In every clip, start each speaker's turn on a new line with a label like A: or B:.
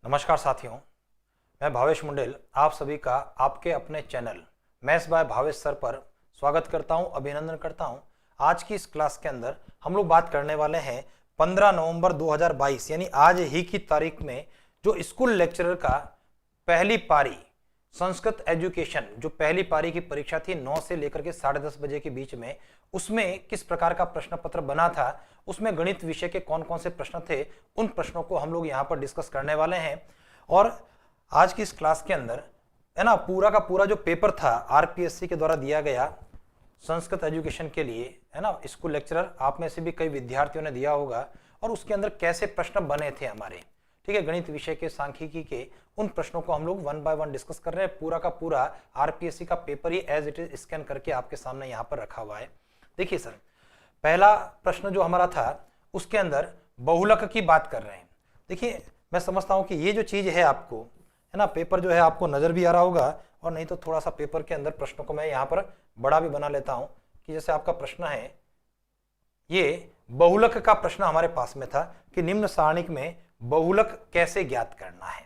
A: नमस्कार साथियों, मैं भावेश मुंडेल आप सभी का आपके अपने channel maths by Bhavesh sir पर स्वागत करता हूं, अभिनंदन करता हूं। आज की इस क्लास के अंदर हम लोग बात करने वाले हैं 15 नवंबर 2022 यानी आज ही की तारीख में जो स्कूल लेक्चरर का पहली पारी संस्कृत एजुकेशन जो पहली पारी की परीक्षा थी 9 से लेकर के 10:30 बजे के बीच में, उसमें किस प्रकार का प्रश्न पत्र बना था, उसमें गणित विषय के कौन कौन से प्रश्न थे, उन प्रश्नों को हम लोग यहाँ पर डिस्कस करने वाले हैं। और आज की इस क्लास के अंदर है ना, पूरा का पूरा जो पेपर था आरपीएससी के द्वारा दिया गया संस्कृत एजुकेशन के लिए, है ना, स्कूल लेक्चरर आप में से भी कई विद्यार्थियों ने दिया होगा, और उसके अंदर कैसे प्रश्न बने थे हमारे, ठीक है, गणित विषय के, सांख्यिकी के, उन प्रश्नों को हम लोग वन बाय वन डिस्कस कर रहे हैं। पूरा का पूरा आरपीएससी का पेपर ही एज इट इज स्कैन करके आपके सामने यहाँ पर रखा हुआ है। देखिए सर, पहला प्रश्न जो हमारा था उसके अंदर बहुलक की बात कर रहे हैं। देखिए, मैं समझता हूं कि ये जो चीज है आपको, है ना, पेपर जो है आपको नजर भी आ रहा होगा, और नहीं तो थोड़ा सा पेपर के अंदर प्रश्नों को मैं यहाँ पर बड़ा भी बना लेता हूं कि जैसे आपका प्रश्न है, ये बहुलक का प्रश्न हमारे पास में था कि निम्न सारणिक में बहुलक कैसे ज्ञात करना है।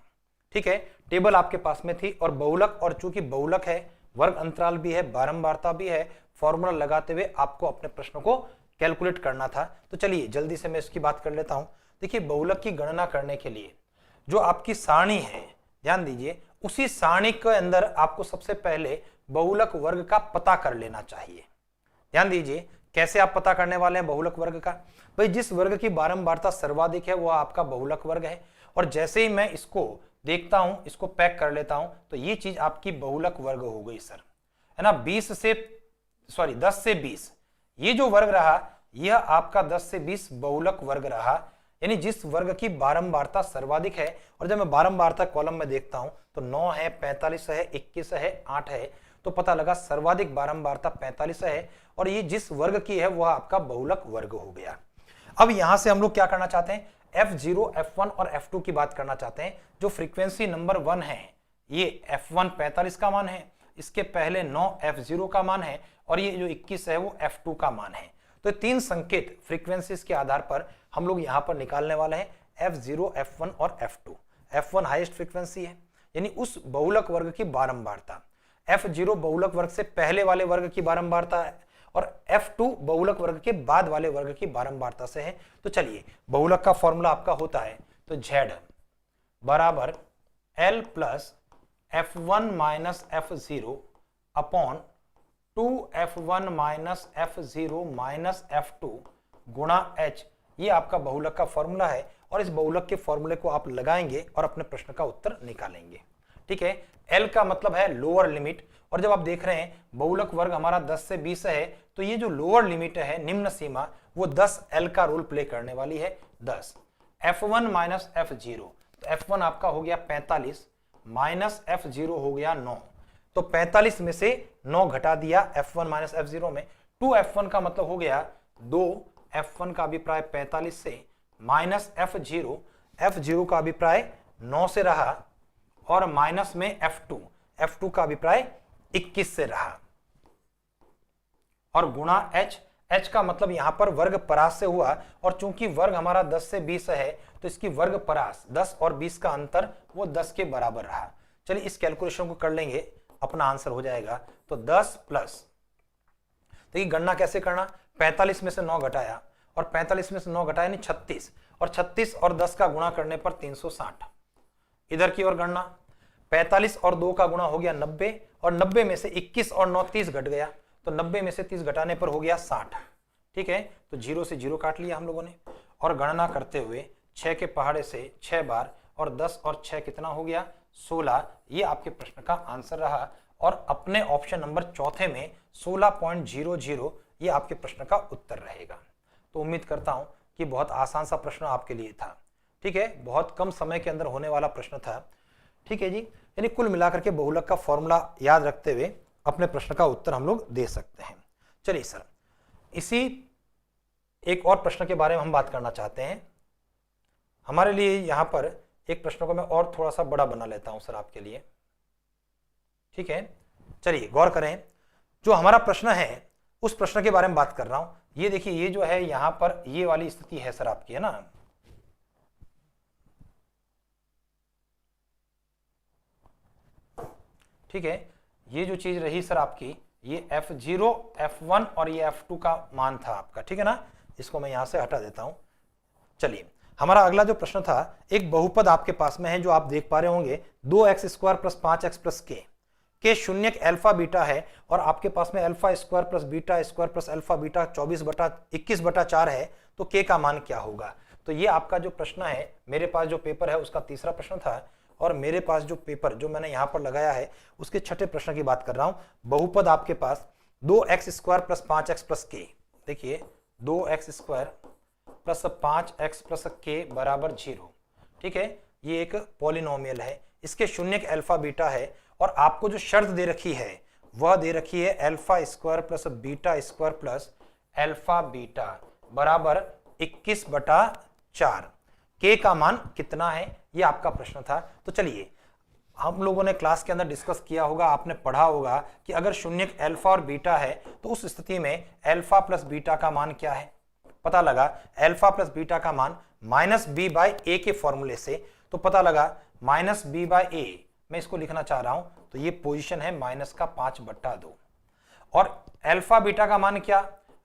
A: ठीक है, टेबल आपके पास में थी, और बहुलक, और चूंकि बहुलक है, वर्ग अंतराल भी है, बारंबारता भी है, फॉर्मूला लगाते हुए आपको अपने प्रश्न को कैलकुलेट करना था। तो चलिए जल्दी से मैं इसकी बात कर लेता हूं। देखिए, बहुलक की गणना करने के लिए जो आपकी सारणी है, ध्यान दीजिए, उसी सारणी के अंदर आपको सबसे पहले बहुलक वर्ग का पता कर लेना चाहिए। ध्यान दीजिए, कैसे आप पता करने वाले हैं बहुलक वर्ग का? भाई, जिस वर्ग की बारंबारता सर्वाधिक है वह आपका बहुलक वर्ग है, और जैसे ही मैं इसको देखता हूं, इसको पैक कर लेता हूं, तो ये चीज आपकी बहुलक वर्ग हो गई सर, है ना। 10 से 20 ये जो वर्ग रहा, यह आपका 10 से 20 बहुलक वर्ग रहा, यानी जिस वर्ग की बारंबारता सर्वाधिक है। और जब मैं बारंबारता कॉलम में देखता हूं तो 9 है, 45 है, 21 है, 8 है, तो पता लगा सर्वाधिक बारंबारता 45 है, और ये जिस वर्ग की है वह आपका बहुलक वर्ग हो गया। अब यहां से हम लोग क्या करना चाहते हैं, F0, F1 और F2 की बात करना चाहते हैं। जो फ्रीक्वेंसी नंबर 1 है, ये F1 45 का मान है, इसके पहले 9 F0 का मान है, और ये जो 21 है वो F2 का मान है। तो तीन संकेत फ्रीक्वेंसीज के आधार पर हम लोग यहां पर निकालने वाले हैं, F0, F1 और F2। F1 हाईएस्ट फ्रीक्वेंसी है, यानी उस बहुलक वर्ग की बारंबारता। F0 बहुलक वर्ग से पहले वाले वर्ग की बारंबारता है, और F2 बहुलक वर्ग के बाद वाले वर्ग की बारंबारता से है। तो चलिए, बहुलक का फॉर्मूला आपका होता है, तो Z बराबर L plus F1 minus F0 upon 2F1 minus F0 minus F2 गुणा H, ये आपका बहुलक का फॉर्मूला है, और इस बहुलक के फॉर्मूले को आप लगाएंगे और अपने प्रश्न का उत्तर निकालेंगे। ठीक है, L का मतलब है लोअर लिमिट, और जब आप देख रहे हैं बहुलक वर्ग हमारा 10 से 20 है, तो ये जो लोअर लिमिट है, निम्न सीमा, वो 10 L का रोल प्ले करने वाली है, 10। F1 माइनस F0, तो F1 आपका हो गया 45 माइनस F0 हो गया 9, तो 45 में से 9 घटा दिया F1 माइनस F0 में, 2F1 का मतलब हो गया 2F1 का अभिप्राय 45 से, माइनस F0 का अभिप्राय 9 से रहा, और माइनस में F2 का अभिप्राय 21 से रहा, और गुणा H का मतलब यहां पर वर्ग परास से हुआ, और चूंकि वर्ग हमारा 10 से 20 है, तो इसकी वर्ग परास 10 और 20 का अंतर वो 10 के बराबर रहा। चलिए इस कैलकुलेशन को कर लेंगे, अपना आंसर हो जाएगा। तो 10 प्लस, देखिए गणना कैसे करना, 45 में से 9 घटाया, और 45 में से 9 घटाया यानी 36, और 36 और 10 का गुणा करने पर 360। इधर की ओर गणना, 45 और 2 का गुणा हो गया 90, और 90 में से 21 और 9 30 घट गया, तो 90 में से 30 घटाने पर हो गया 60। ठीक है, तो 0 से 0 काट लिया हम लोगों ने, और गणना करते हुए 6 के पहाड़े से 6 बार, और 10 और 6 कितना हो गया, 16। ये आपके प्रश्न का आंसर रहा, और अपने ऑप्शन नंबर चौथे में 16.00 ये आपके प्रश्न का उत्तर रहेगा। तो उम्मीद करता हूं कि बहुत आसान सा प्रश्न आपके लिए था। ठीक है, बहुत कम समय के अंदर होने वाला प्रश्न था। ठीक है जी, यानी कुल मिलाकर के बहुलक का फॉर्मूला याद रखते हुए अपने प्रश्न का उत्तर हम लोग दे सकते हैं। चलिए सर, इसी एक और प्रश्न के बारे में हम बात करना चाहते हैं। हमारे लिए यहां पर एक प्रश्न को मैं और थोड़ा सा बड़ा बना लेता हूं सर आपके लिए। ठीक है, चलिए गौर करें, जो हमारा प्रश्न है उस प्रश्न के बारे में बात कर रहा हूं। ये देखिए, ये जो है यहां पर ये वाली स्थिति है सर आपकी, है ना, ठीक है। ये जो चीज रही सर आपकी, ये F0, F1 और ये F2 का मान था आपका, ठीक है ना। इसको मैं यहां से हटा देता हूं। चलिए, हमारा अगला जो प्रश्न था, एक बहुपद आपके पास में है जो आप देख पा रहे होंगे, 2x² + 5x + k शून्यक alpha beta है, और आपके पास में α² + β² + अल्फा बीटा 21/4 है, तो k का मान क्या होगा। तो ये आपका जो प्रश्न है, मेरे पास जो पेपर है उसका तीसरा प्रश्न था, और मेरे पास जो पेपर जो मैंने यहां पर लगाया है उसके छठे प्रश्न की बात कर रहा हूं। बहुपद आपके पास 2x² + 5x + k, देखिए 2x² + 5x + k = 0, ठीक है। ये एक पॉलिनोमियल है, इसके शून्यक अल्फा बीटा है, और आपको जो शर्त दे रखी है वह दे रखी है α² + β² + अल्फा बीटा बराबर 21/4। k का मान कितना है, ये आपका प्रश्न था। तो चलिए, हम लोगों ने क्लास के अंदर डिस्कस किया होगा, आपने पढ़ा होगा कि अगर शून्यक अल्फा और बीटा है तो उस स्थिति में अल्फा प्लस बीटा का मान क्या है, पता लगा अल्फा प्लस बीटा का मान -b/a के फॉर्मूले से, तो पता लगा -b/a, मैं इसको लिखना चाह रहा हूं, तो ये पोजीशन है -5/2। और अल्फा बीटा का मान क्या,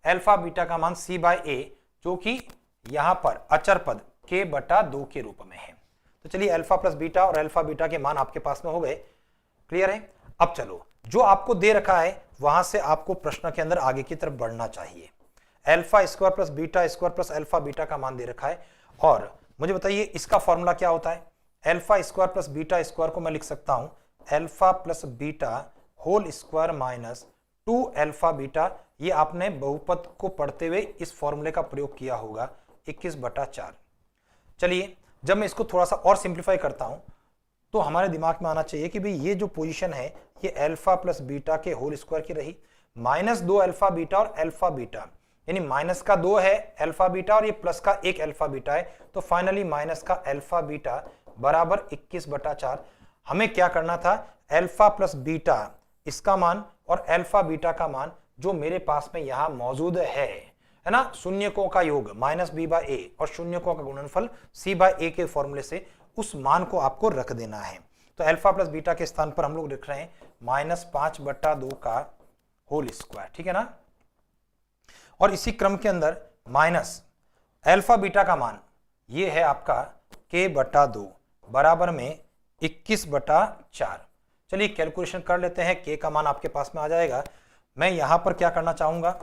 A: अल्फा बीटा का मान c/a, जो कि यहां पर अचर पद k/2 के रूप में है। तो चलिए, अल्फा प्लस बीटा और अल्फा बीटा के मान आपके पास में हो गए, क्लियर है। अब चलो, जो आपको दे रखा है वहां से आपको प्रश्न के अंदर आगे की तरफ बढ़ना चाहिए। α² + β² + अल्फा बीटा का मान दे रखा है, और मुझे बताइए इसका फॉर्मूला क्या होता है। α² + β² को मैं लिख सकता हूं alpha + beta whole square minus 2α beta. ये आपने बहुपद को पढ़ते हुए इस फॉर्मूले का प्रयोग किया होगा, 21/4। चलिए, जब मैं इसको थोड़ा सा और सिंप्लीफाई करता हूं तो हमारे दिमाग में आना चाहिए कि भाई ये जो पोजीशन है ये अल्फा प्लस बीटा के होल स्क्वायर की रही, -2 अल्फा बीटा और अल्फा बीटा, यानी -2 है अल्फा बीटा और ये प्लस का 1 अल्फा बीटा है, तो फाइनली माइनस का अल्फा बीटा बराबर 21/4। हमें क्या करना था, अल्फा प्लस बीटा इसका मान और अल्फा बीटा का मान जो मेरे पास में यहां मौजूद है ना, शून्यकों का योग -b/a और शून्यकों का गुणनफल c/a के फॉर्मूले से, उस मान को आपको रख देना है। तो अल्फा प्लस बीटा के स्थान पर हम लोग लिख रहे हैं -5/2 का होल स्क्वायर, ठीक है ना। और इसी क्रम के अंदर माइनस अल्फा बीटा का मान ये है आपका k/2 बराबर में 21/4। चलिए कैलकुलेशन कर लेते हैं, k का मान आपके पास में आ जाएगा। मैं यहां पर क्या करना चाहूंगा,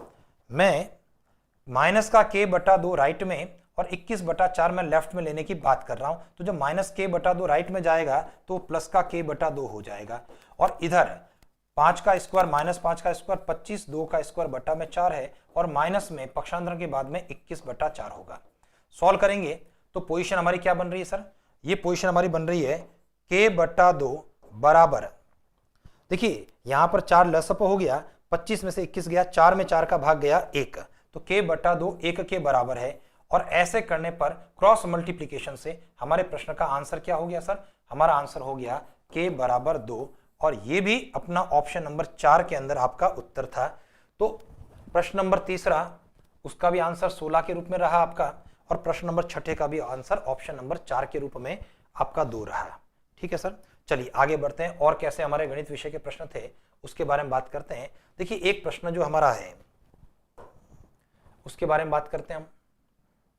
A: मैं माइनस का k/2 राइट में और 21/4 में लेफ्ट में लेने की बात कर रहा हूं, तो जब -k/2 राइट में जाएगा तो प्लस का k/2 हो जाएगा, और इधर 5 का स्क्वायर -5 का स्क्वायर 25, 2 का स्क्वायर बटा में 4 है, और माइनस में पक्षांतरण के बाद में 21/4 होगा। सॉल्व करेंगे तो पोजीशन हमारी क्या बन रही है सर, ये पोजीशन हमारी बन रही है k/2 बराबर, देखिए यहां पर 4 लसअप हो गया, 25 में से 21 गया, 4 में 4 का भाग गया 1, तो k/2 1 के बराबर है। और ऐसे करने पर क्रॉस मल्टीप्लीकेशन से हमारे प्रश्न का आंसर क्या हो गया सर, हमारा आंसर हो गया k बराबर 2, और ये भी अपना ऑप्शन नंबर 4 के अंदर आपका उत्तर था। तो प्रश्न नंबर तीसरा, उसका भी आंसर 16 के रूप में रहा आपका, और प्रश्न नंबर 6 का भी आंसर ऑप्शन नंबर 4 के रूप में आपका 2 रहा, ठीक है सर। चलिए आगे बढ़ते हैं, और कैसे हमारे गणित विषय के प्रश्न थे उसके बारे में बात करते हैं। देखिए एक प्रश्न जो हमारा है उसके बारे में बात करते हैं हम।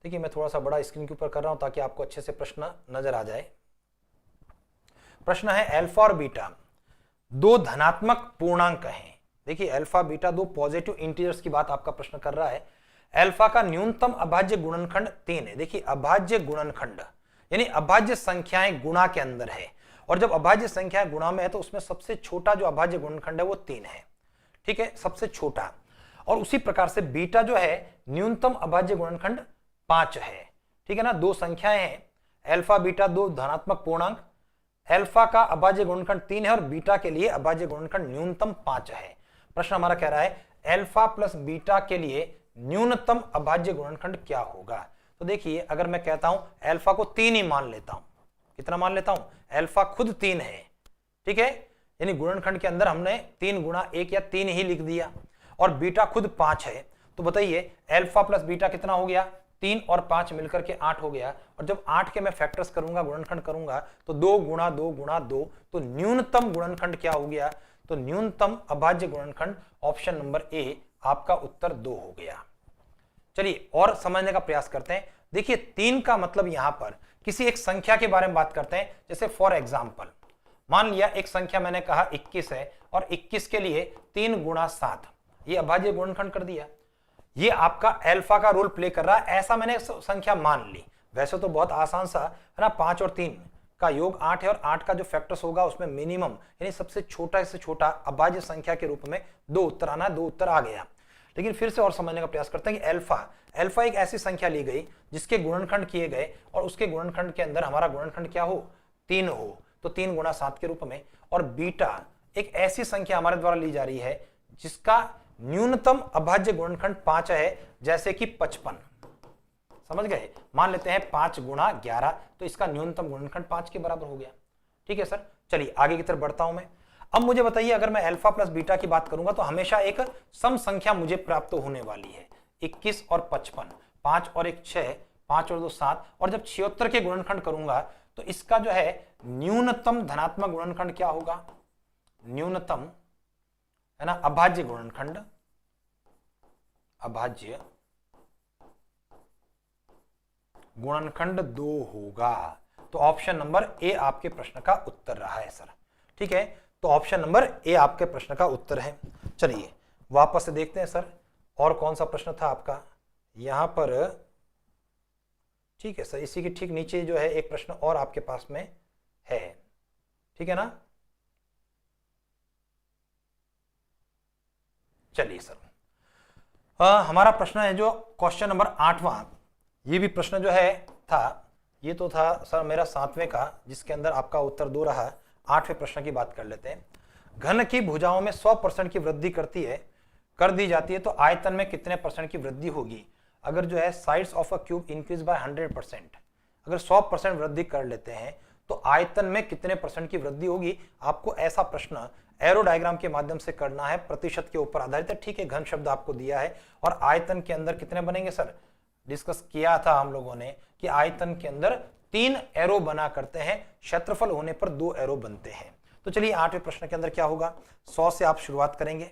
A: देखिए मैं थोड़ा सा बड़ा स्क्रीन के ऊपर कर रहा हूं ताकि आपको अच्छे से प्रश्न नजर आ जाए। प्रश्न है अल्फा और बीटा दो धनात्मक पूर्णांक हैं। देखिए अल्फा बीटा दो पॉजिटिव इंटीजर्स की बात आपका प्रश्न कर रहा है। अल्फा का न्यूनतम अभाज्य गुणनखंड 3 है। देखिए अभाज्य गुणनखंड यानी अभाज्य संख्याएं गुणा के अंदर है, और जब अभाज्य संख्याएं गुणा में है तो उसमें सबसे छोटा जो अभाज्य गुणनखंड है वो 3 है, ठीक है, सबसे छोटा। और उसी प्रकार से बीटा जो है न्यूनतम अभाज्य गुणनखंड 5 है, ठीक है ना। दो संख्याएं हैं, अल्फा बीटा दो धनात्मक पूर्णांक, अल्फा का अभाज्य गुणनखंड 3 है और बीटा के लिए अभाज्य गुणनखंड न्यूनतम 5 है। प्रश्न हमारा कह रहा है अल्फा प्लस बीटा के लिए न्यूनतम अभाज्य गुणनखंड क्या होगा। तो देखिए अगर मैं कहता हूं अल्फा को 3 ही मान लेता हूं, कितना मान लेता हूं, अल्फा खुद 3 है, ठीक है, यानी गुणनखंड के अंदर हमने 3 गुणा 1 या 3 ही लिख दिया, और बीटा खुद 5 है, तो बताइए अल्फा प्लस बीटा कितना हो गया, 3 और 5 मिलकर के 8 हो गया, और जब 8 के मैं फैक्टर्स करूंगा, गुणनखंड करूंगा, तो 2 गुणा 2 गुणा 2, तो न्यूनतम गुणनखंड क्या हो गया, तो न्यूनतम अभाज्य गुणनखंड ऑप्शन नंबर ए आपका उत्तर 2 हो गया। चलिए और समझने का प्रयास करते हैं। देखिए 3 का मतलब यहां पर किसी एक संख्या के बारे में बात करते हैं। जैसे फॉर एग्जाम्पल मान लिया एक संख्या मैंने कहा 21 है, और 21 के लिए 3 गुणा 7, ये अभाज्य गुणनखंड कर दिया। ये आपका अल्फा का रोल प्ले कर रहा है, ऐसा मैंने संख्या मान ली। वैसे तो बहुत आसान सा है ना, 5 और 3 का योग 8 है, और 8 का जो फैक्टर्स होगा उसमें मिनिमम यानी सबसे छोटा से छोटा अभाज्य संख्या के रूप में 2 उत्तर आना है, 2 उत्तर आ गया। लेकिन फिर से और समझने का प्रयास करते हैं कि अल्फा एक ऐसी संख्या ली गई जिसके गुणनखंड किए गए, और उसके गुणनखंड के अंदर हमारा गुणनखंड क्या हो, 3 हो, तो 3 गुणा 7 के रूप में। और बीटा एक ऐसी संख्या हमारे द्वारा ली जा रही है जिसका न्यूनतम अभाज्य गुणनखंड 5 है, जैसे कि 55। समझ गए, मान लेते हैं 5 गुणा 11, तो इसका न्यूनतम गुणनखंड 5 के बराबर हो गया। ठीक है सर, चलिए आगे की तरफ बढ़ता हूं मैं। अब मुझे बताइए, अगर मैं अल्फा प्लस बीटा की बात करूंगा तो हमेशा एक सम संख्या मुझे प्राप्त होने वाली है, 21 और 55, 5 और 1 6, 5 और 2 7, और जब 76 के गुणनखंड करूंगा तो इसका जो है न्यूनतम धनात्मक गुणनखंड क्या होगा, न्यूनतम है ना अभाज्य गुणनखंड, अभाज्य गुणनखंड 2 होगा। तो ऑप्शन नंबर ए आपके प्रश्न का उत्तर रहा है सर। ठीक है, तो ऑप्शन नंबर ए आपके प्रश्न का उत्तर है। चलिए वापस से देखते हैं सर, और कौन सा प्रश्न था आपका यहां पर। ठीक है सर, इसी के ठीक नीचे जो है एक प्रश्न और आपके पास में है, ठीक है ना। चलिए सर, हमारा प्रश्न है जो क्वेश्चन नंबर 8वां, ये भी प्रश्न जो है था, ये तो था सर मेरा 7वें का, जिसके अंदर आपका उत्तर 2 रहा। 8वें प्रश्न की बात कर लेते हैं। घन की भुजाओं में 100% की वृद्धि कर दी जाती है, तो आयतन में कितने % की वृद्धि होगी। अगर जो है sides of a cube increase by 100%, अगर 100% वृद्धि कर लेते हैं तो आयतन में कितने % की वृद्धि होगी। आपको ऐसा प्रश्न एरो डायग्राम के माध्यम से करना है, प्रतिशत के ऊपर आधारित है। ठीक है, घन शब्द आपको दिया है, और आयतन के अंदर कितने बनेंगे सर, डिस्कस किया था हम लोगों ने कि आयतन के अंदर 3 एरो बना करते हैं, क्षेत्रफल होने पर 2 एरो बनते हैं। तो चलिए 8वें प्रश्न के अंदर क्या होगा, 100 से आप शुरुआत करेंगे।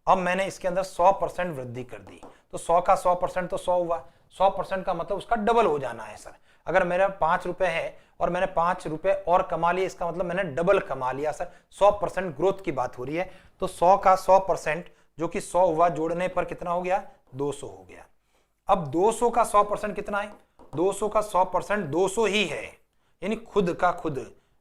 A: अब मैंने इसके अंदर 100% वृद्धि कर दी, तो 100 का 100% तो 100 हुआ, 100% का मतलब उसका डबल हो जाना है सर। अगर मेरा 5 रुपए है और मैंने 5 रुपए और कमा लिए, इसका मतलब मैंने डबल कमा लिया सर। 100% ग्रोथ की बात हो रही है, तो 100 का 100% जो कि 100 हुआ, जोड़ने पर कितना हो गया, 200 हो गया। अब 200 का 100% कितना है, 200 का 100% 200 ही है, यानी खुद का खुद।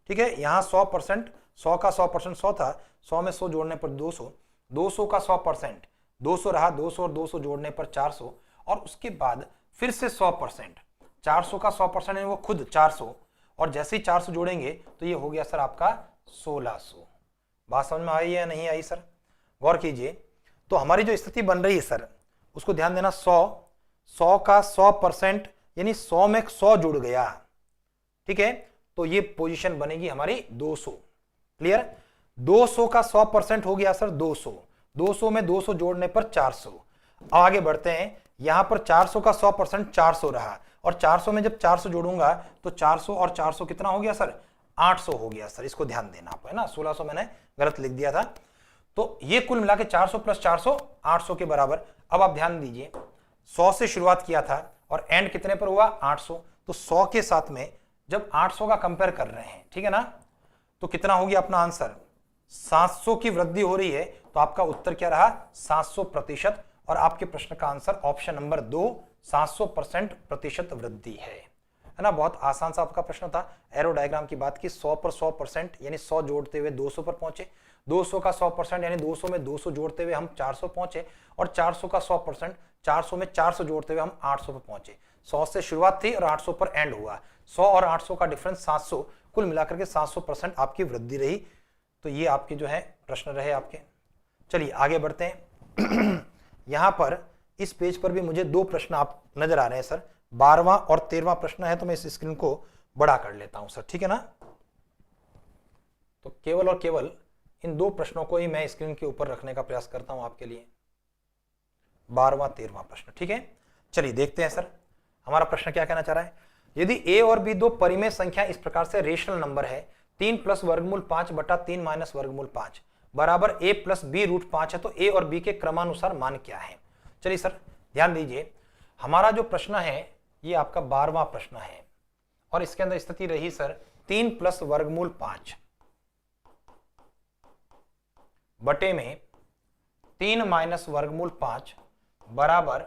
A: ठीक है, यहां 100%, 100 का 100% 100 था, 100 में 100 जोड़ने पर 200, 200 का 100% 200 रहा, 200 और 200 जोड़ने पर 400, और उसके बाद फिर से 100%, 400 का 100% वो खुद 400, और जैसे ही 400 जोड़ेंगे तो ये हो गया सर आपका 1600। बात समझ में आई या नहीं आई सर, गौर कीजिए। तो हमारी जो स्थिति बन रही है सर, उसको ध्यान देना। 100 का 100% यानी 100 में 100 जुड़ गया, ठीक है, तो ये पोजीशन बनेगी हमारी 200। क्लियर, 200 का 100% हो गया सर 200, 200 में 200 जोड़ने पर 400। आगे बढ़ते हैं, यहां पर 400 का 100% 400 रहा, और 400 में जब 400 जोड़ूंगा तो 400 और 400 कितना हो गया सर, 800 हो गया सर। इसको ध्यान देना आप, है ना, 1600 मैंने गलत लिख दिया था। तो ये कुल मिला के 400 प्लस 400 800 के बराबर। अब आप ध्यान दीजिए, 100 से शुरुआत किया था और एंड कितने पर हुआ, 800। तो 100 के साथ में जब 800 का कंपेयर कर रहे हैं, ठीक है ना, तो कितना हो गया अपना आंसर, 700 की वृद्धि हो रही है। तो आपका उत्तर क्या रहा, 700%, और आपके प्रश्न का आंसर ऑप्शन नंबर 2 700% वृद्धि है ना। बहुत आसान सा आपका प्रश्न था। एरो डायग्राम की बात की, 100 पर 100% यानी 100 जोड़ते हुए 200 पर पहुंचे, 200 का 100% यानी 200 में 200 जोड़ते हुए हम 400 पहुंचे, और 400 का 100% 400 में 400 जोड़ते हुए हम 800 पर पहुंचे। 100 से शुरुआत थी और 800 पर एंड हुआ। 100 और 800 का डिफरेंस 700, कुल मिलाकर के 700% आपकी वृद्धि रही। तो ये आपके जो है प्रश्न रहे आपके। चलिए आगे बढ़ते हैं। यहां पर इस पेज पर भी मुझे 2 प्रश्न आप नजर आ रहे हैं सर, 12वां और 13वां प्रश्न है, तो मैं इस स्क्रीन को बड़ा कर लेता हूं सर, ठीक है ना। तो केवल और केवल इन 2 प्रश्नों को ही मैं स्क्रीन के ऊपर रखने का प्रयास करता हूं आपके लिए, 12वां 13वां प्रश्न, ठीक है। चलिए देखते हैं सर। हमारा प्रश्न क्या कहना चाह रहा है, यदि a और b दो परिमेय संख्या इस प्रकार से रेशनल नंबर है 3 प्लस वर्गमूल 5 बटा 3 माइनस वर्गमूल 5 बराबर a प्लस बी रूट 5 है, तो a और b के क्रमानुसार मान क्या है। चलिए सर ध्यान दीजिए, हमारा जो प्रश्न है ये आपका 12वां प्रश्न है और इसके अंदर स्थिति रही सर 3 प्लस वर्गमूल 5 बटे में 3 माइनस वर्गमूल 5 बराबर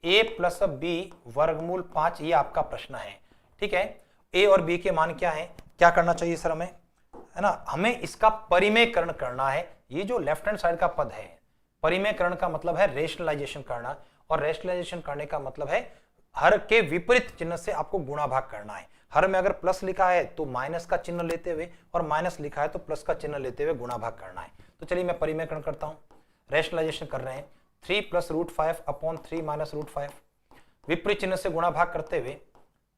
A: a प्लस बी वर्गमूल 5, ये आपका प्रश्न है। ठीक है, a और b के मान क्या है, क्या करना चाहिए सर हमें, है ना, हमें इसका परिमेयकरण करना है। ये जो लेफ्ट हैंड साइड का पद है, परिमेयकरण का मतलब है रेशनलाइजेशन करना, और रेशनलाइजेशन करने का मतलब है हर के विपरीत चिन्ह से आपको गुणा भाग करना है। हर में अगर प्लस लिखा है तो माइनस का चिन्ह लेते हुए, और माइनस लिखा है तो प्लस का चिन्ह लेते हुए गुणा भाग करना है। तो चलिए मैं परिमेयकरण करता हूं, रेशनलाइजेशन कर रहे हैं। 3 plus root 5 upon 3 minus root 5, विपरीत चिन्ह से गुणा भाग करते हुए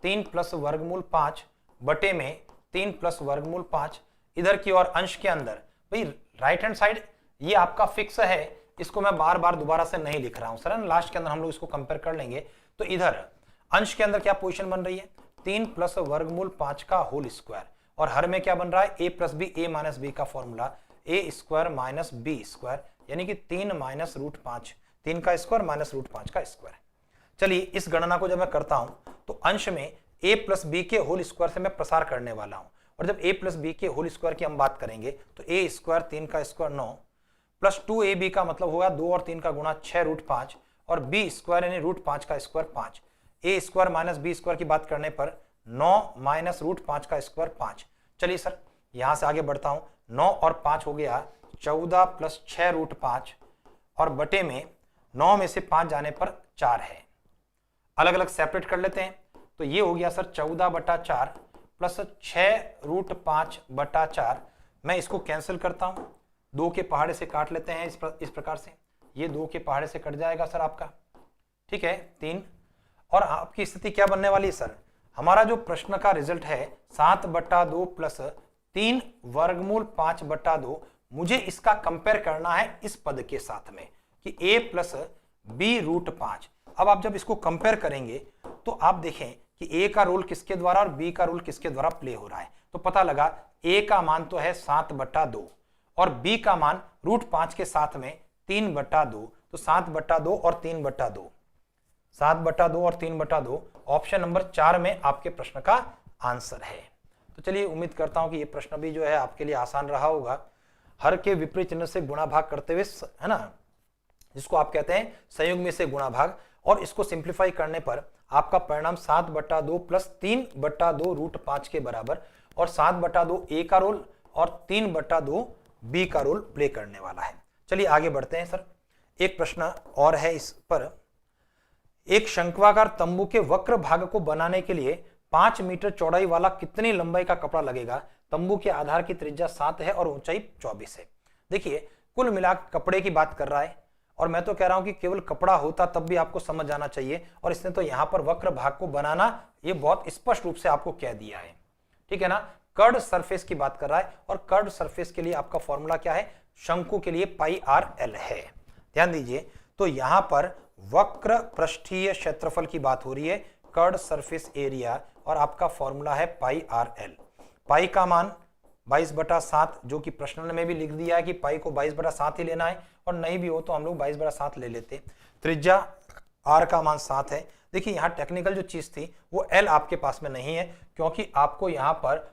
A: 3 प्लस वर्गमूल 5 बटे में 3 प्लस वर्गमूल 5, इधर की ओर अंश के अंदर, भाई राइट हैंड साइड ये आपका फिक्स है, इसको मैं बार बार दोबारा से नहीं लिख रहा हूं सर, लास्ट के अंदर हम लोग इसको कंपेयर कर लेंगे। तो इधर अंश के अंदर क्या पोजीशन बन रही है, 3 प्लस वर्गमूल 5 का होल स्क्वायर, और हर में क्या बन रहा है, a plus B, a minus B का formula a square minus B square, यानी कि 3 माइनस रूट 5, 3 का स्क्वायर माइनस रूट 5 का स्क्वायर। चलिए इस गणना को जब मैं करता हूं तो अंश में a प्लस बी के होल स्क्वायर से मैं प्रसार करने वाला हूं, और जब a प्लस बी के होल स्क्वायर की हम बात करेंगे तो a स्क्वायर 3 का स्क्वायर 9 प्लस 2ab का मतलब होगा 2 और 3 का गुणा 6 रूट 5, और b स्क्वायर यानी रूट 5 का square 5, a square minus B square की बात करने पर 9 माइनस रूट 5 का स्क्वायर 5। चलिए सर यहां से आगे बढ़ता हूं, 9 और 5 हो गया 14 प्लस 6 रूट 5, और बटे में 9 में से 5 जाने पर 4 है। अलग अलग सेपरेट कर लेते हैं, तो ये हो गया सर 14 बटा 4 प्लस 6 रूट 5 बटा 4। मैं इसको कैंसिल करता हूं, 2 के पहाड़े से काट लेते हैं इस प्रकार से, ये 2 के पहाड़े से कट जाएगा सर आपका, ठीक है 3। और आपकी स्थिति क्या बनने वाली है सर, हमारा जो प्रश्न का रिजल्ट है 7 बटा 2 प्लस 3 वर्गमूल 5 बटा 2, मुझे इसका कंपेयर करना है इस पद के साथ में कि a प्लस बी रूट 5। अब आप जब इसको कंपेयर करेंगे तो आप देखें कि a का रोल किसके द्वारा और b का रोल किसके द्वारा प्ले हो रहा है, तो पता लगा a का मान तो है 7 बटा 2 और b का मान रूट 5 के साथ में 3 बटा 2, तो 7 बटा 2 और 3 बटा 2, 7 बटा 2 और 3 बटा 2 ऑप्शन नंबर 4 में आपके प्रश्न का आंसर है। तो चलिए उम्मीद करता हूं कि ये प्रश्न भी जो है आपके लिए आसान रहा होगा। हर के विपरीत चिन्ह से गुणा भाग करते हुए, है ना, जिसको आप कहते हैं संयुग्मी से गुणा भाग, और इसको सिंप्लीफाई करने पर आपका परिणाम 7 बटा 2 प्लस 3 बटा 2 रूट 5 के बराबर, और 7 बटा 2 a का रोल और 3 बटा 2 b का रोल प्ले करने वाला है। चलिए आगे बढ़ते हैं सर, एक प्रश्न और है इस पर। एक शंक्वाकार तंबू के वक्र भाग को बनाने के लिए 5 मीटर चौड़ाई वाला कितनी लंबाई का कपड़ा लगेगा। तंबू के आधार की त्रिज्या 7 है और ऊंचाई 24 है। देखिए कुल मिलाकर कपड़े की बात कर रहा है, और मैं तो कह रहा हूं कि केवल कपड़ा होता तब भी आपको समझ जाना चाहिए, और इसने तो यहां पर वक्र भाग को बनाना ये बहुत स्पष्ट रूप से आपको कह दिया है, ठीक है ना। कर्ड सरफेस की बात कर रहा है, और कर्ड सरफेस के लिए आपका फॉर्मूला क्या है, शंकु के लिए पाई आर एल है। ध्यान दीजिए, तो यहां पर वक्र पृष्ठीय क्षेत्रफल की बात हो रही है, कर्ड सरफेस एरिया, और आपका फॉर्मूला है पाई आर एल। पाई का मान 22/7, जो कि प्रश्न में भी लिख दिया है कि पाई को 22/7 ही लेना है, और नहीं भी हो तो हम लोग 22/7 ले लेते। त्रिज्या आर का मान 7 है। देखिए यहाँ टेक्निकल जो चीज थी वो एल आपके पास में नहीं है, क्योंकि आपको यहाँ पर,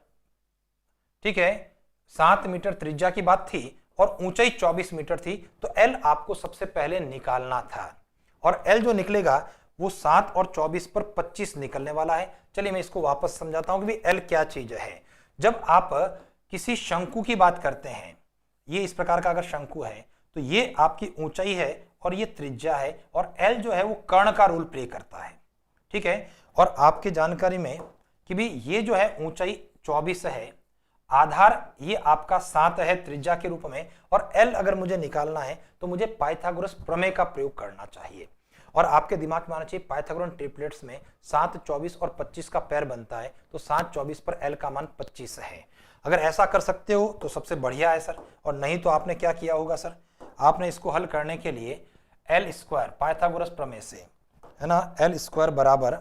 A: ठीक है, 7 मीटर त्रिज्या की बात थी और ऊंचाई 24 मीटर थी, तो एल आपको सबसे पहले निकालना था, और एल जो निकलेगा वो 7 और 24 पर 25 निकलने वाला है। चलिए मैं इसको वापस समझाता हूं कि एल क्या चीज है। जब आप किसी शंकु की बात करते हैं, ये इस प्रकार का अगर शंकु है तो ये आपकी ऊंचाई है और ये त्रिज्या है, और एल जो है वो कर्ण का रोल प्ले करता है, ठीक है। और आपकी जानकारी में कि भी ये जो है ऊंचाई 24 है, आधार ये आपका 7 है त्रिज्या के रूप में, और एल अगर मुझे निकालना है तो मुझे पाइथागोरस प्रमेय का प्रयोग करना चाहिए। और आपके दिमाग में आना चाहिए पाइथागोरन ट्रिपलेट्स में 7, 24 और 25 का पैर बनता है, तो 7, 24 पर एल का मान 25 है। अगर ऐसा कर सकते हो तो सबसे बढ़िया है सर, और नहीं तो आपने क्या किया होगा सर, आपने इसको हल करने के लिए एल स्क्वायर पाइथागोरस प्रमेय से, है ना, एल स्क्वायर बराबर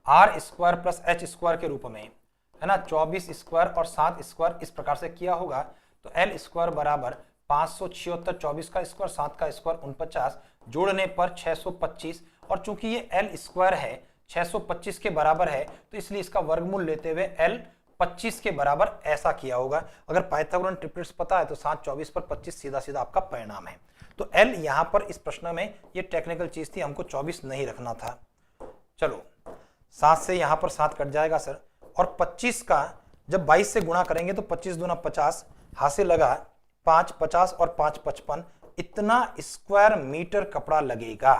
A: R square plus H square के रूप में, है ना, 24 स्क्वायर और 7 स्क्वायर इस प्रकार से किया होगा। तो एल स्क्वायर बराबर 576, 24 का स्क्वायर 7 का स्क्वायर 49, जोड़ने पर 625, और चूंकि ये एल स्क्वायर है 625 के बराबर है तो इसलिए इसका वर्गमूल लेते हुए एल 25 के बराबर ऐसा किया होगा। अगर पाइथागोरन ट्रिपलेट्स पता है तो 7 24 पर 25 सीधा सीधा आपका परिणाम है। तो एल यहां पर इस प्रश्न में ये टेक्निकल चीज थी, हमको 24 नहीं रखना था। चलो 7 से यहां पर 7 कट जाएगा सर, और 25 का जब 22 से गुणा करेंगे तो 25 दूना 50, हासिल लगा 5 50 और 5 55, इतना स्क्वायर मीटर कपड़ा लगेगा।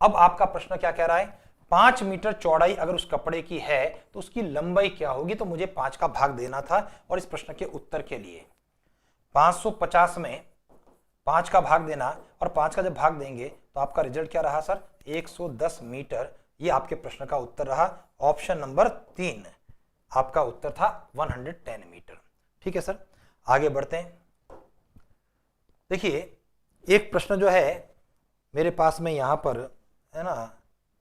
A: अब आपका प्रश्न क्या कह रहा है, 5 मीटर चौड़ाई अगर उस कपड़े की है तो उसकी लंबाई क्या होगी, तो मुझे 5 का भाग देना था। और इस प्रश्न के उत्तर के लिए 550 में 5 का भाग देना, और 5 का जब भाग देंगे तो आपका रिजल्ट क्या रहा सर, 110 मीटर। ये आपके प्रश्न का उत्तर रहा। ऑप्शन नंबर 3 आपका उत्तर था 110 मीटर। ठीक है सर, आगे बढ़ते हैं। देखिए एक प्रश्न जो है मेरे पास में यहां पर, है ना,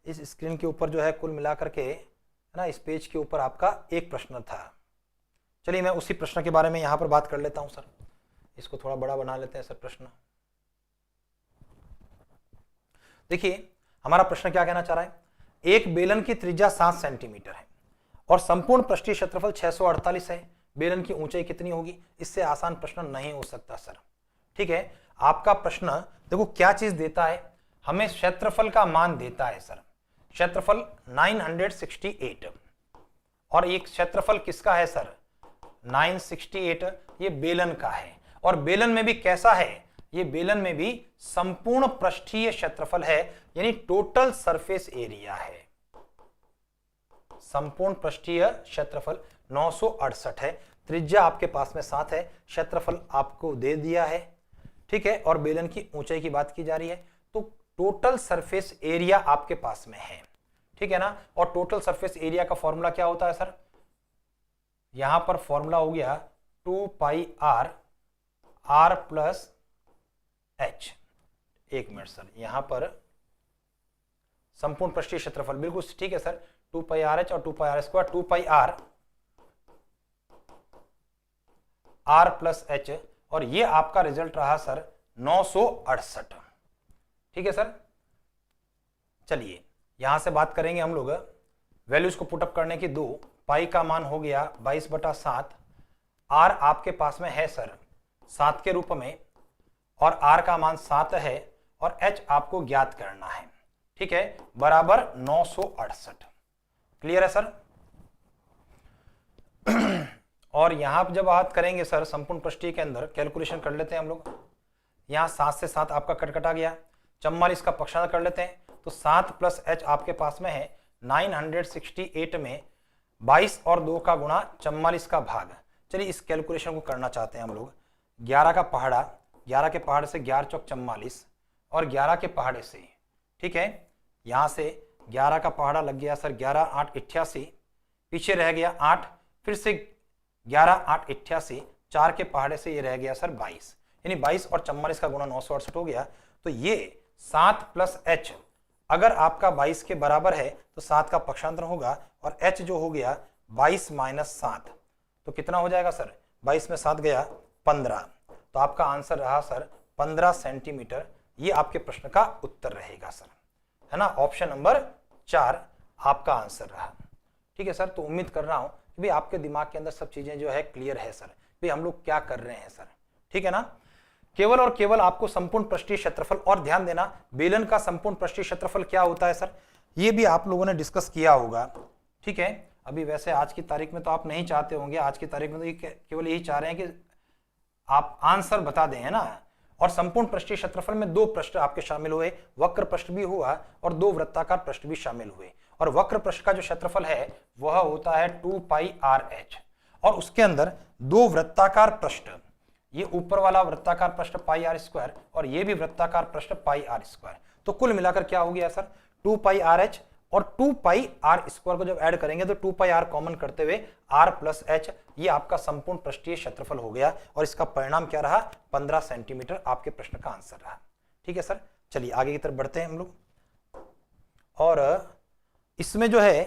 A: इस स्क्रीन के ऊपर जो है कुल मिलाकर के, है ना, इस पेज के ऊपर आपका एक प्रश्न था। चलिए मैं उसी प्रश्न के बारे में यहां पर बात कर लेता हूं सर। इसको थोड़ा बड़ा बना लेते हैं सर प्रश्न। देखिए हमारा प्रश्न क्या कहना चाह रहा है, एक बेलन की त्रिज्या 7 सेंटीमीटर है और संपूर्ण पृष्ठीय क्षेत्रफल 648 है। बेलन की ऊंचाई कितनी होगी? इससे आसान प्रश्न नहीं हो सकता सर। ठीक है, आपका प्रश्न देखो क्या चीज देता है, हमें क्षेत्रफल का मान देता है सर। क्षेत्रफल 968, और एक क्षेत्रफल किसका है सर, 968, ये बेलन का है। और बेलन में भी कैसा है, ये बेलन में भी संपूर्ण पृष्ठीय क्षेत्रफल है, यानी टोटल सरफेस एरिया है। संपूर्ण पृष्ठीय क्षेत्रफल 968 है, त्रिज्या आपके पास में 7 है, क्षेत्रफल आपको दे दिया है। ठीक है, और बेलन की ऊंचाई की बात की जा रही है, तो टोटल सरफेस एरिया आपके पास में है। ठीक है ना, और टोटल सरफेस एरिया का फॉर्मूला क्या होता है सर, यहां पर फॉर्मूला हो गया 2 पाई आर प्लस एच। एक मिनट सर, यहां पर संपूर्ण पृष्ठीय क्षेत्रफल, बिल्कुल ठीक है सर, 2 पाई आर एच और 2 pi R square, 2 pi R plus H, और ये आपका रिजल्ट रहा सर 968। ठीक है सर, चलिए यहां से बात करेंगे हम लोग वैल्यूज को पुटअप करने की। 2 पाई का मान हो गया 22/7, आर आपके पास में है सर 7 के रूप में, और आर का मान 7 है, और एच आपको ज्ञात करना है। ठीक है, बराबर 968। क्लियर है सर। और यहां पर जब बात करेंगे सर संपूर्ण पृष्ठीय के अंदर, कैलकुलेशन कर लेते हैं हम लोग। यहां 7 से 7 आपका कटकटा गया, 44 का पक्षांतर कर लेते हैं, तो 7 प्लस एच आपके पास में है 968 में 22 और 2 का गुणा 44 का भाग। चलिए इस कैलकुलेशन को करना चाहते हैं हम लोग। 11 का पहाड़ा, 11 के पहाड़े से 11 चौक 44, और 11 के पहाड़े से, ठीक है, यहां से 11 का पहाड़ा लग गया सर 11 8 88, पीछे रह गया 8, फिर से 11 8 88, 4 के पहाड़े से ये रह गया सर 22, यानी 22 और 44 का गुणा 968 हो गया। तो ये 7 प्लस एच अगर आपका 22 के बराबर है तो 7 का पक्षांतर होगा, और h जो हो गया 22 माइनस 7, तो कितना हो जाएगा सर, 22 में 7 गया 15। तो आपका आंसर रहा सर 15 सेंटीमीटर। ये आपके प्रश्न का उत्तर रहेगा सर, है ना। ऑप्शन नंबर 4 आपका आंसर रहा। ठीक है सर, तो उम्मीद कर रहा हूं कि भाई आपके दिमाग के अंदर सब चीजें जो है क्लियर है सर, भाई हम लोग क्या कर रहे हैं सर। ठीक है ना, केवल और केवल आपको संपूर्ण पृष्ठीय क्षेत्रफल, और ध्यान देना बेलन का संपूर्ण पृष्ठीय क्षेत्रफल क्या होता है सर, ये भी आप लोगों ने डिस्कस किया होगा। ठीक है, अभी वैसे आज की तारीख में तो आप नहीं चाहते होंगे, आज की तारीख में तो केवल यही चाह रहे हैं कि आप आंसर बता दें, है ना। और संपूर्ण पृष्ठीय क्षेत्रफल में 2 पृष्ठ आपके शामिल हुए, वक्र पृष्ठ भी हुआ और 2 वृत्ताकार पृष्ठ भी शामिल हुए। और वक्र पृष्ठ का जो क्षेत्रफल है वह होता है 2 पाई आर एच, और उसके अंदर 2 वृत्ताकार पृष्ठ, ये ऊपर वाला वृत्ताकार पृष्ठ पाई आर स्क्वायर, और ये भी वृत्ताकार पृष्ठ पाई आर स्क्वायर। तो कुल मिलाकर क्या हो गया सर, 2 पाई आर एच और 2 पाई आर स्क्वायर को जब ऐड करेंगे तो 2 पाई आर कॉमन करते हुए आर प्लस एच, ये आपका संपूर्ण पृष्ठीय क्षेत्रफल हो गया, और इसका परिणाम क्या रहा, 15 सेंटीमीटर आपके प्रश्न का आंसर रहा। ठीक है सर, चलिए आगे की तरफ बढ़ते हैं हम लोग। और इसमें जो है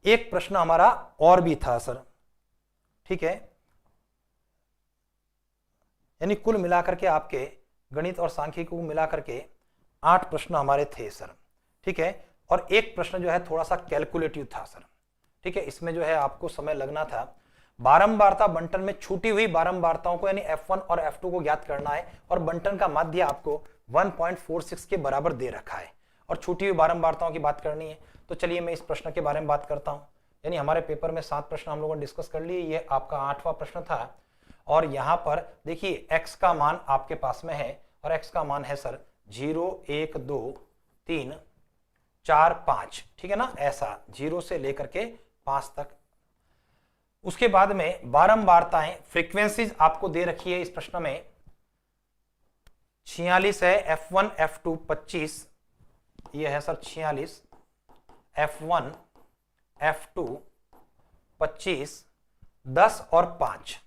A: एक प्रश्न हमारा और भी था सर, ठीक है, यानी कुल मिलाकर के आपके गणित और सांख्यिकी को मिलाकर के 8 प्रश्न हमारे थे सर, ठीक है। और एक प्रश्न जो है थोड़ा सा कैलकुलेटिव था सर, ठीक है, इसमें जो है आपको समय लगना था। बारंबारता बंटन में छूटी हुई बारंबारताओं को यानी F1 और F2 को ज्ञात करना है और बंटन का माध्य आपको 1.46 के बराबर दे रखा है और छूटी हुई बारंबारताओं की बात करनी है। तो चलिए मैं इस प्रश्न के बारे में बात करता हूं। यानी हमारे पेपर में 7 प्रश्न हम लोगों ने डिस्कस कर लिए, ये आपका 8वां प्रश्न था। और यहां पर देखिए x का मान आपके पास में है और x का मान है सर 0, 1, 2, 3, 4, 5, ठीक है ना, ऐसा 0 से लेकर के 5 तक। उसके बाद में बारंबारताएं फ्रीक्वेंसीज आपको दे रखी है इस प्रश्न में 46 है, F1 F2 25, ये है सर 46, F1 F2 25, 10 और 5,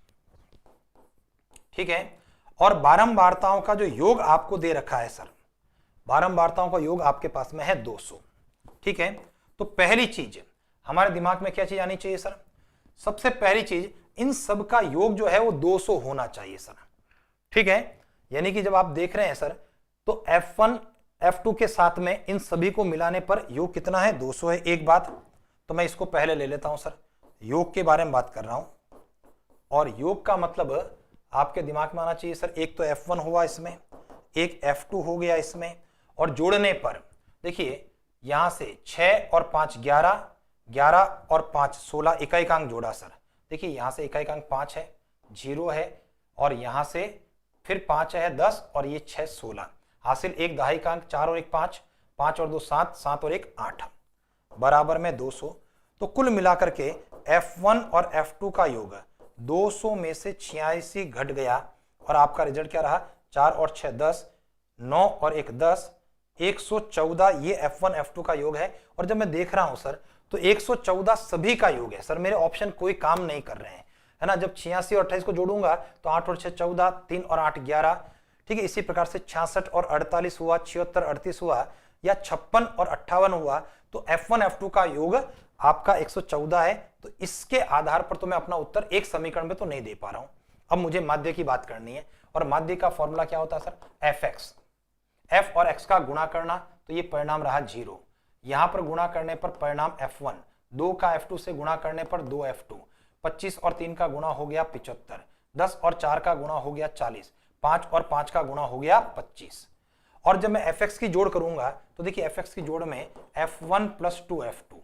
A: ठीक है। और बारंबारताओं का जो योग आपको दे रखा है सर, बारंबारताओं का योग आपके पास में है 200, ठीक है। तो पहली चीज हमारे दिमाग में क्या चीज आनी चाहिए सर, सबसे पहली चीज इन सब का योग जो है वो 200 होना चाहिए सर, ठीक है। यानी कि जब आप देख रहे हैं सर तो F1 F2 के साथ में इन सभी को मिलाने पर योग कितना है, 200 है। एक बात तो मैं इसको पहले ले लेता हूं सर, योग के बारे में बात कर रहा हूं और योग का मतलब आपके दिमाग में आना चाहिए सर, एक तो F1 हुआ इसमें, एक F2 हो गया इसमें, और जोड़ने पर देखिए यहां से 6 और 5 11, 11 और 5 16, इकाई अंक जोड़ा सर। देखिए यहां से इकाई अंक 5 है, 0 है, और यहां से फिर 5 है 10 और ये 6 16, हासिल एक दहाई का अंक 4 और 1 5, 5 और 2 7, 7 और 1 8, बराबर में 200। तो कुल मिलाकर के F1 और F2 का योग 200 में से 86 घट गया और आपका रिजल्ट क्या रहा, 4 और 6 10, 9 और 1 10, 114 ये F1 F2 का योग है। और जब मैं देख रहा हूं सर तो 114 सभी का योग है सर, मेरे ऑप्शन कोई काम नहीं कर रहे हैं, है ना। जब 86 और 28 को जोड़ूंगा तो 8 और 6 14, 3 और 8 11, ठीक है। इसी प्रकार से 66 और 48 हुआ, 76 38 हुआ, या 56 और 58 हुआ। तो F1 F2 का योग आपका 114 है। तो इसके आधार पर तो मैं अपना उत्तर एक समीकरण में तो नहीं दे पा रहा हूं। अब मुझे माध्य की बात करनी है और माध्य का फॉर्मूला क्या होता है सर, Fx, f और x का गुणा करना, तो ये परिणाम रहा 0। यहां पर गुणा करने पर परिणाम F1, 2 का F2 से गुणा करने पर 2 F2, 25 और 3 का गुणा हो गया 75, 10 और 4 का गुणा हो गया 40, 5 और 5 का गुणा हो गया 25। और जब मैं Fx की जोड़ करूंगा तो देखिए Fx की जोड़ में F1 प्लस 2F2,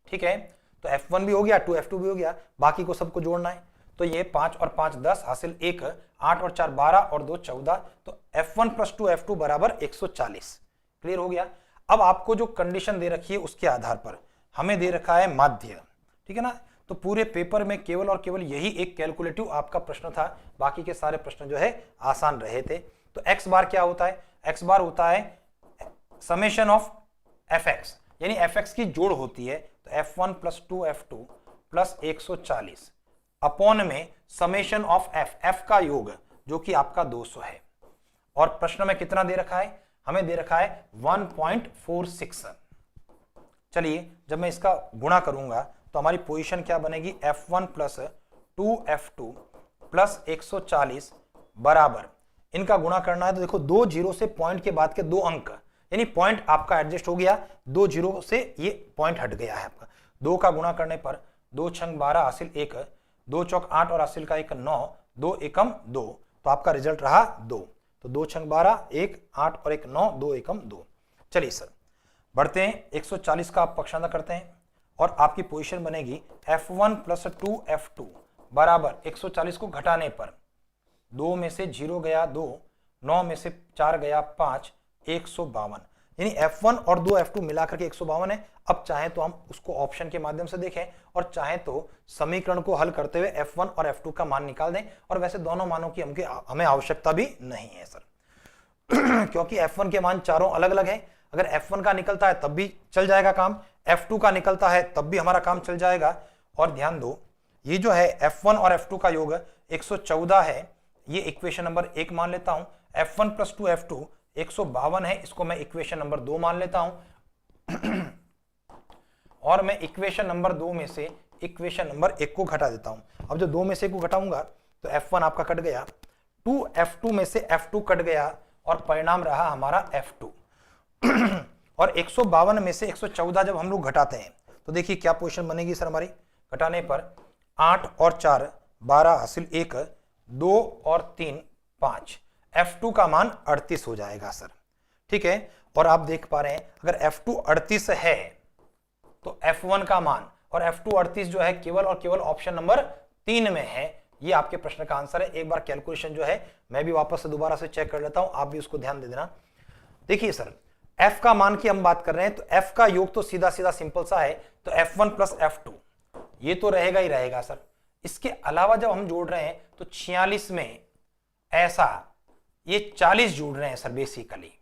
A: ठीक है। तो F1 भी हो गया, 2F2 भी हो गया, बाकी को सबको जोड़ना है। तो ये 5 और 5 10, हासिल 1, 8 और 4 12 और 2 14। तो F1 प्लस 2F2 बराबर 140। क्लियर हो गया। अब आपको जो कंडीशन दे रखी है उसके आधार पर हमें दे रखा है माध्य, ठीक है ना। तो पूरे पेपर में केवल और केवल यही एक कैलकुलेटिव आपका प्रश्न था, बाकी के सारे प्रश्न जो है आसान रहे थे। तो x बार क्या होता है, x बार होता है समेशन ऑफ fx, यानी fx की जोड़ होती है। तो F1 plus 2F2 plus 140 upon में समेशन ऑफ f का योग जो कि आपका 200 है। और प्रश्न में कितना दे रखा है, हमें दे रखा है 1.46। चलिए जब मैं इसका गुणा करूंगा तो हमारी पोजीशन क्या बनेगी, F1 प्लस 2F2 प्लस 140 बराबर, इनका गुणा करना है तो देखो 2 जीरो से पॉइंट के बाद के 2 अंक, यानी पॉइंट आपका एडजस्ट हो गया, 2 जीरो से ये पॉइंट हट गया है आपका। 2 का गुणा करने पर 2 छंग 12, हासिल 1, 2 चौक 8 और हासिल का 1 9, 2 एकम 2, तो आपका रिजल्ट रहा 2। तो 2 छंग 12, 1 8 और 1 9, 2 एकम 2। चलिए सर बढ़ते हैं, 140 का आप पक्षांतर करते हैं और आपकी पोजीशन बनेगी F1 प्लस 2F2 बराबर 140 को घटाने पर 2 में से 0 गया 2, 9 में से 4 गया 5, 152, यानी F1 और 2F2 मिलाकर के 152 है। अब चाहे तो हम उसको ऑप्शन के माध्यम से देखें और चाहे तो समीकरण को हल करते हुए F1 और F2 का मान निकाल दें, और वैसे दोनों मानों की हमें आवश्यकता भी नहीं है सर क्योंकि F1 के मान चारों अलग अलग हैं। अगर F1 का निकलता है तब भी चल जाएगा काम, F2 का निकलता है तब भी हमारा काम चल जाएगा। और ध्यान दो ये जो है F1 और F2 का योग 114 है, ये इक्वेशन नंबर 1 मान लेता हूं। F1 प्लस 2F2 152 है, इसको मैं इक्वेशन नंबर 2 मान लेता हूं और मैं इक्वेशन नंबर 2 में से इक्वेशन नंबर 1 को घटा देता हूं। अब जब 2 में से 1 को घटाऊंगा तो F1 आपका कट गया, 2F2 में से F2 कट गया और परिणाम रहा हमारा F2। और 152 में से 114 जब हम लोग घटाते हैं तो देखिए क्या पोजीशन बनेगी सर हमारी। घटाने पर 8 और 4 12 हासिल 1, 2 और 3 5, F2 का मान 38 हो जाएगा सर। ठीक है, और आप देख पा रहे हैं अगर F2 38 है तो F1 का मान, और F2 38 जो है केवल और केवल ऑप्शन नंबर 3 में है। ये आपके प्रश्न का आंसर है। एक बार कैलकुलेशन जो है मैं भी वापस से दोबारा से चेक कर लेता हूं, आप भी उसको ध्यान दे देना। देखिए सर F का मान की हम बात कर रहे हैं तो F का योग तो सीधा सीधा सिंपल सा है, तो F1 प्लस F2 ये तो रहेगा ही रहेगा सर। इसके अलावा जब हम जोड़ रहे हैं तो 46 में ऐसा ये 40 जोड़ रहे हैं सर बेसिकली,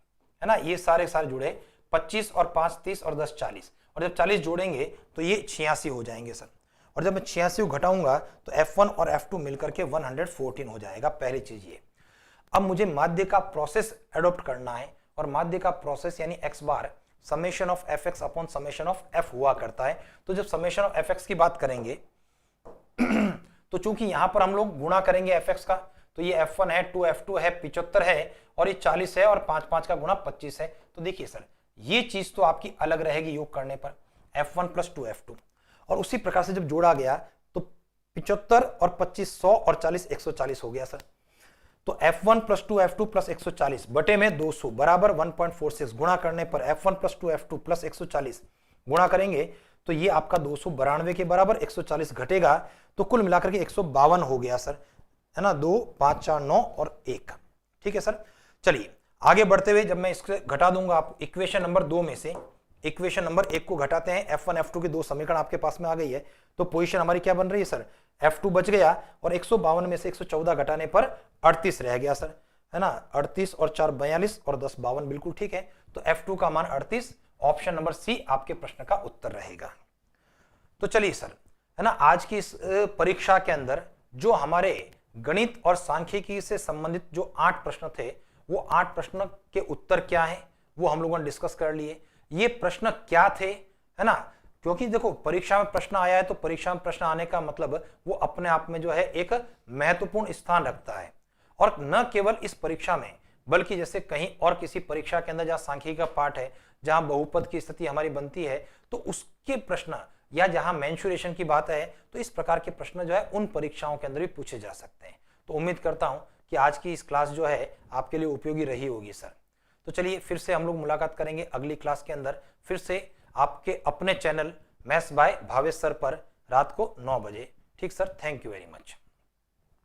A: है ना। ये सारे जुड़े 25 और 5 30 और 10 40, और जब 40 जोड़ेंगे तो ये 86 हो जाएंगे सर। और जब मैं 86 को घटाऊंगा तो F1 और F2 मिलकर के 114 हो जाएगा। पहली चीज ये। अब मुझे माध्य का प्रोसेस एडॉप्ट करना है, और माध्य का प्रोसेस यानी x bar summation of fx upon summation of f हुआ करता है। तो जब समेशन ऑफ fx की बात करेंगे तो चूंकि यहां पर हम लोग गुणा करेंगे fx का, तो ये F1 है, 2F2 है, 75 है, और ये 40 है, और 5 5 का गुणा 25 है। तो देखिए सर ये चीज तो आपकी अलग रहेगी योग करने पर, F1 प्लस 2F2। और उसी प्रकार से जब जोड़ा गया तो 75 और 25 100 और 40 140 हो गया सर। तो F1 प्लस 2F2 प्लस 140 बटे में 200 बराबर 1.46। गुणा करने पर F1 प्लस 2F2 प्लस 140 गुणा करेंगे तो ये आपका 292 के बराबर 140 घटेगा, तो कुल मिलाकर के 152 हो गया सर, है ना। 2 5 4 9 और 1। ठीक है सर। चलिए आगे बढ़ते हुए जब मैं इससे घटा दूंगा आप इक्वेशन नंबर 2 में से इक्वेशन नंबर 1 को घटाते हैं, F1 F2 के दो समीकरण आपके पास में आ गई है, तो पोजीशन हमारी क्या बन रही है सर। F2 बच गया और 152 में से 114 घटाने पर 38 रह गया सर, है ना। 38 और 4 42 और 10 52 बिल्कुल ठीक है। तो F2 का मान 38, ऑप्शन नंबर सी आपके प्रश्न का उत्तर रहेगा। तो चलिए सर, है ना, आज की इस परीक्षा के अंदर जो हमारे गणित और सांख्यिकी से संबंधित जो 8 प्रश्न थे, वो 8 प्रश्न के उत्तर क्या है वो हम लोगों ने डिस्कस कर लिए। ये प्रश्न क्या थे, है ना, क्योंकि देखो परीक्षा में प्रश्न आया है तो परीक्षा में प्रश्न आने का मतलब वो अपने आप में जो है एक महत्वपूर्ण स्थान रखता है। और न केवल इस परीक्षा में बल्कि जैसे कहीं और किसी परीक्षा के अंदर जहां सांख्यिकी का पाठ है, जहां बहुपद की स्थिति हमारी बनती है, तो उसके प्रश्न, या जहां मेंसुरेशन की बात है, तो इस प्रकार के प्रश्न जो है उन परीक्षाओं के अंदर भी पूछे जा सकते हैं। तो उम्मीद करता हूं कि आज की इस क्लास जो है आपके लिए उपयोगी रही होगी सर। तो चलिए फिर से हम लोग मुलाकात करेंगे अगली क्लास के अंदर, फिर से आपके अपने channel maths by Bhavesh sir पर रात को 9 बजे। ठीक sir, thank you very much.